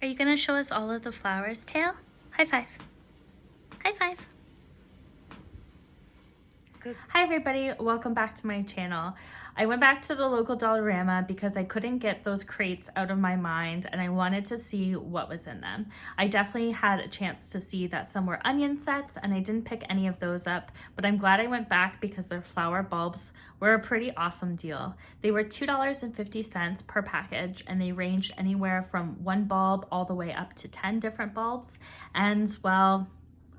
Are you gonna show us all of the flowers, Tail? High five. High five. Good. Hi everybody, welcome back to my channel. I went back to the local Dollarama because I couldn't get those crates out of my mind and I wanted to see what was in them. I definitely had a chance to see that some were onion sets and I didn't pick any of those up, but I'm glad I went back because their flower bulbs were a pretty awesome deal. They were $2.50 per package and they ranged anywhere from one bulb all the way up to 10 different bulbs. And well,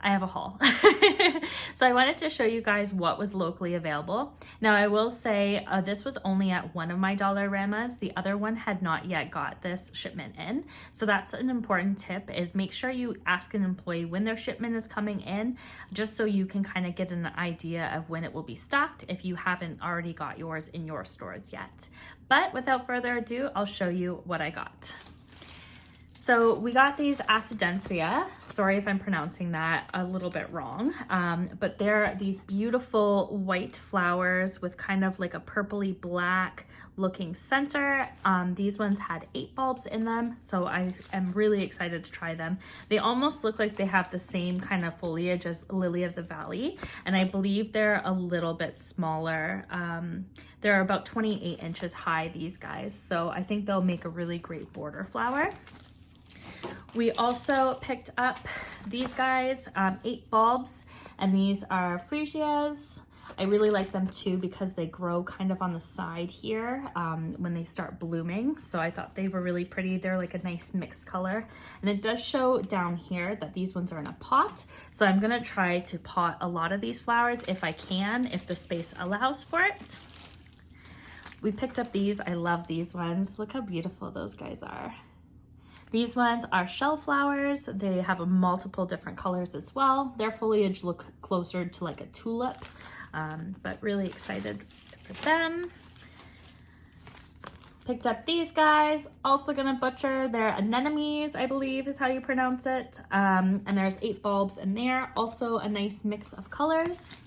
I have a haul. So I wanted to show you guys what was locally available. Now I will say this was only at one of my Dollaramas. The other one had not yet got this shipment in. So that's an important tip, is make sure you ask an employee when their shipment is coming in, just so you can kind of get an idea of when it will be stocked if you haven't already got yours in your stores yet. But without further ado, I'll show you what I got. So we got these Acidenthria. Sorry if I'm pronouncing that a little bit wrong, but they're these beautiful white flowers with kind of like a purpley black looking center. These ones had 8 bulbs in them, so I am really excited to try them. They almost look like they have the same kind of foliage as Lily of the Valley, and I believe they're a little bit smaller. They're about 28 inches high, these guys, so I think they'll make a really great border flower. We also picked up these guys, 8 bulbs, and these are freesias. I really like them too because they grow kind of on the side here when they start blooming. So I thought they were really pretty. They're like a nice mixed color. And it does show down here that these ones are in a pot. So I'm gonna try to pot a lot of these flowers if I can, if the space allows for it. We picked up these. I love these ones. Look how beautiful those guys are. These ones are shell flowers. They have multiple different colors as well. Their foliage look closer to like a tulip, but really excited for them. Picked up these guys, also gonna butcher. They're anemones, I believe is how you pronounce it. And there's 8 bulbs in there. Also a nice mix of colors.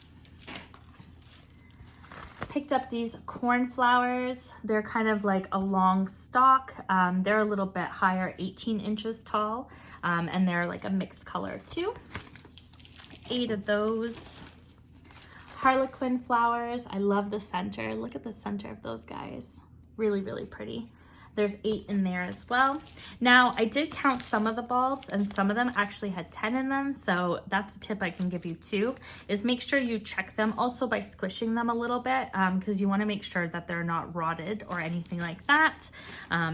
Picked up these cornflowers. They're kind of like a long stalk. They're a little bit higher, 18 inches tall, and they're like a mixed color too. 8 of those. Harlequin flowers. I love the center. Look at the center of those guys. Really, really pretty. There's 8 in there as well. Now, I did count some of the bulbs and some of them actually had 10 in them. So that's a tip I can give you too, is make sure you check them also by squishing them a little bit because you want to make sure that they're not rotted or anything like that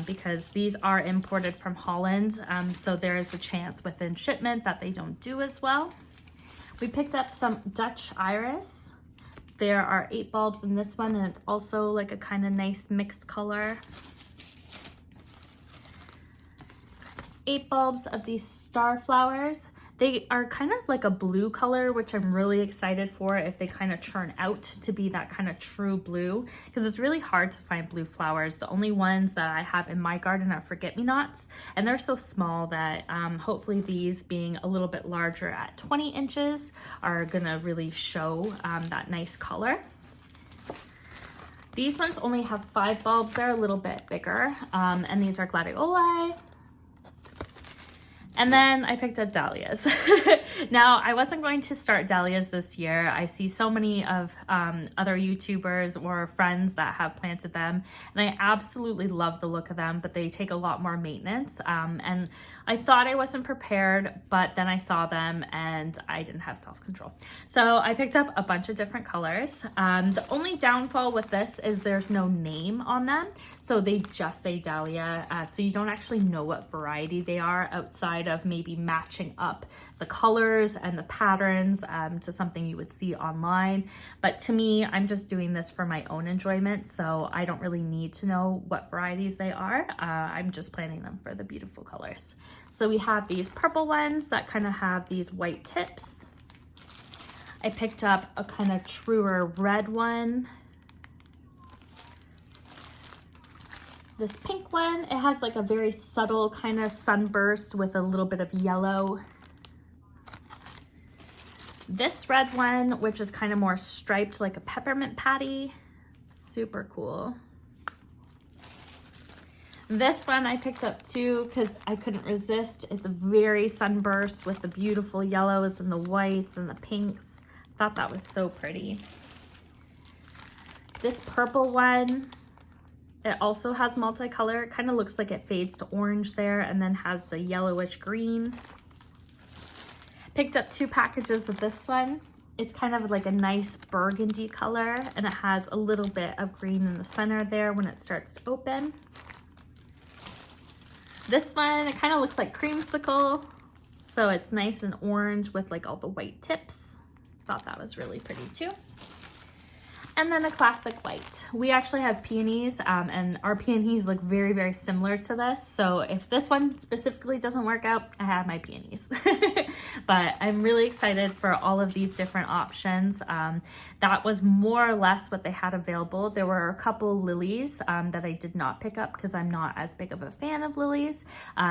because these are imported from Holland. So there is a chance within shipment that they don't do as well. We picked up some Dutch iris. There are 8 bulbs in this one and it's also like a kind of nice mixed color. 8 bulbs of these star flowers. They are kind of like a blue color, which I'm really excited for if they kind of churn out to be that kind of true blue, because it's really hard to find blue flowers. The only ones that I have in my garden are forget-me-nots, and they're so small that hopefully these being a little bit larger at 20 inches are gonna really show that nice color. These ones only have 5 bulbs. They're a little bit bigger, and these are gladioli. And then I picked up dahlias. Now, I wasn't going to start dahlias this year. I see so many of other YouTubers or friends that have planted them, and I absolutely love the look of them, but they take a lot more maintenance. And I thought I wasn't prepared, but then I saw them and I didn't have self-control. So I picked up a bunch of different colors. The only downfall with this is there's no name on them. So they just say dahlia. So you don't actually know what variety they are outside of maybe matching up the colors and the patterns to something you would see online. But to me, I'm just doing this for my own enjoyment, so I don't really need to know what varieties they are. I'm just planting them for the beautiful colors. So we have these purple ones that kind of have these white tips. I picked up a kind of truer red one. This pink one, it has like a very subtle kind of sunburst with a little bit of yellow. This red one, which is kind of more striped like a peppermint patty. Super cool. This one I picked up too because I couldn't resist. It's a very sunburst with the beautiful yellows and the whites and the pinks. Thought that was so pretty. This purple one, it also has multicolor. It kind of looks like it fades to orange there and then has the yellowish green. Picked up 2 packages of this one. It's kind of like a nice burgundy color and it has a little bit of green in the center there when it starts to open. This one, it kind of looks like creamsicle. So it's nice and orange with like all the white tips. Thought that was really pretty too. And then a classic white. We actually have peonies and our peonies look very, very similar to this. So if this one specifically doesn't work out, I have my peonies. But I'm really excited for all of these different options. That was more or less what they had available. There were a couple lilies that I did not pick up because I'm not as big of a fan of lilies.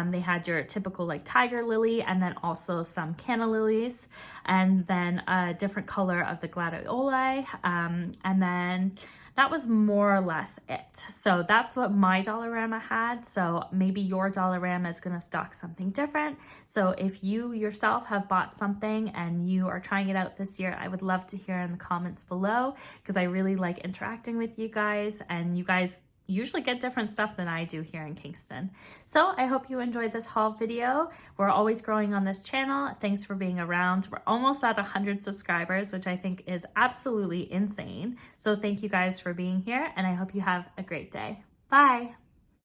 They had your typical like tiger lily and then also some canna lilies and then a different color of the gladioli. And then that was more or less it. So that's what my Dollarama had. So maybe your Dollarama is going to stock something different. So if you yourself have bought something and you are trying it out this year, I would love to hear in the comments below because I really like interacting with you guys and you guys usually get different stuff than I do here in Kingston. So I hope you enjoyed this haul video. We're always growing on this channel. Thanks for being around. We're almost at 100 subscribers, which I think is absolutely insane. So thank you guys for being here and I hope you have a great day. Bye.